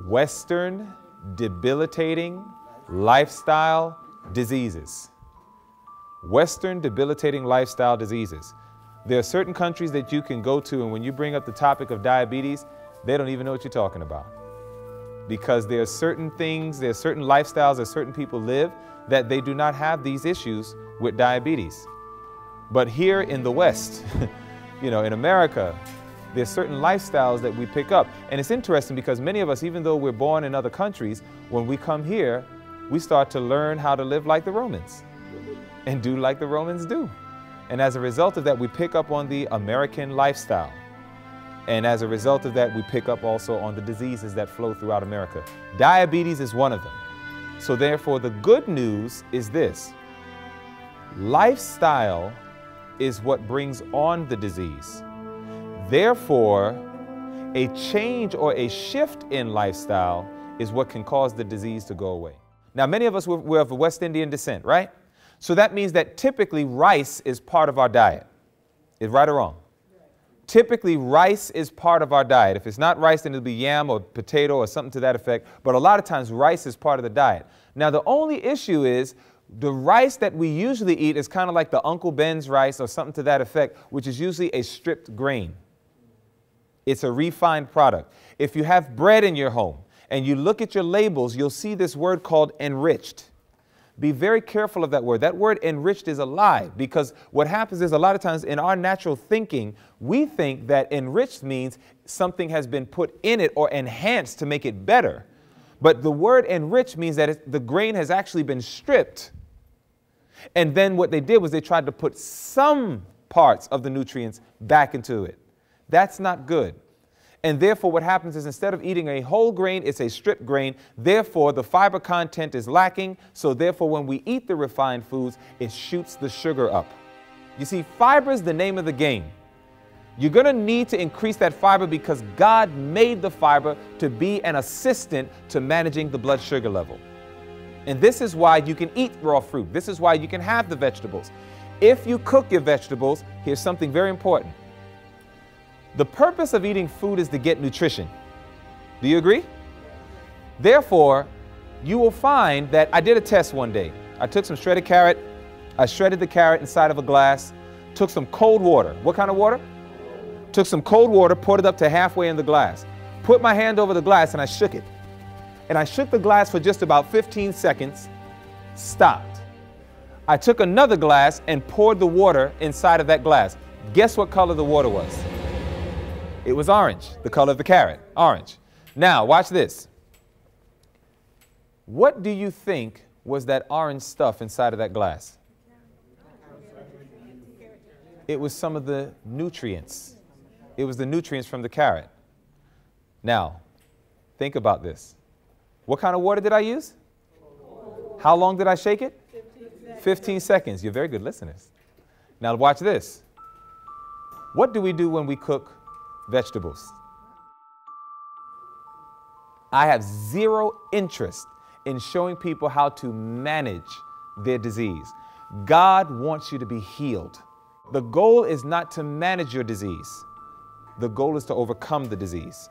Western debilitating lifestyle diseases. Western debilitating lifestyle diseases. There are certain countries that you can go to, and when you bring up the topic of diabetes, they don't even know what you're talking about. Because there are certain things, there are certain lifestyles that certain people live that they do not have these issues with diabetes. But here in the West, in America, there's certain lifestyles that we pick up. And it's interesting because many of us, even though we're born in other countries, when we come here, we start to learn how to live like the Romans and do like the Romans do. And as a result of that, we pick up on the American lifestyle. And as a result of that, we pick up also on the diseases that flow throughout America. Diabetes is one of them. So therefore, the good news is this. Lifestyle is what brings on the disease. Therefore, a change or a shift in lifestyle is what can cause the disease to go away. Now, many of us we're of West Indian descent, right? So that means that typically rice is part of our diet. Is right or wrong? Typically, rice is part of our diet. If it's not rice, then it'll be yam or potato or something to that effect. But a lot of times, rice is part of the diet. Now, the only issue is the rice that we usually eat is kind of like the Uncle Ben's rice or something to that effect, which is usually a stripped grain. It's a refined product. If you have bread in your home and you look at your labels, you'll see this word called enriched. Be very careful of that word. That word enriched is a lie, because what happens is a lot of times in our natural thinking, we think that enriched means something has been put in it or enhanced to make it better. But the word enriched means that the grain has actually been stripped. And then what they did was they tried to put some parts of the nutrients back into it. That's not good. And therefore what happens is instead of eating a whole grain, it's a stripped grain. Therefore the fiber content is lacking. So therefore when we eat the refined foods, it shoots the sugar up. You see, fiber is the name of the game. You're going to need to increase that fiber because God made the fiber to be an assistant to managing the blood sugar level. And this is why you can eat raw fruit. This is why you can have the vegetables. If you cook your vegetables, here's something very important. The purpose of eating food is to get nutrition. Do you agree? Therefore, you will find that I did a test one day. I took some shredded carrot. I shredded the carrot inside of a glass, took some cold water. What kind of water? Took some cold water, poured it up to halfway in the glass, put my hand over the glass and I shook it. And I shook the glass for just about 15 seconds, stopped. I took another glass and poured the water inside of that glass. Guess what color the water was? It was orange, the color of the carrot, orange. Now, watch this. What do you think was that orange stuff inside of that glass? It was some of the nutrients. It was the nutrients from the carrot. Now, think about this. What kind of water did I use? How long did I shake it? 15 seconds. You're very good listeners. Now watch this. What do we do when we cook vegetables? I have zero interest in showing people how to manage their disease. God wants you to be healed. The goal is not to manage your disease. The goal is to overcome the disease.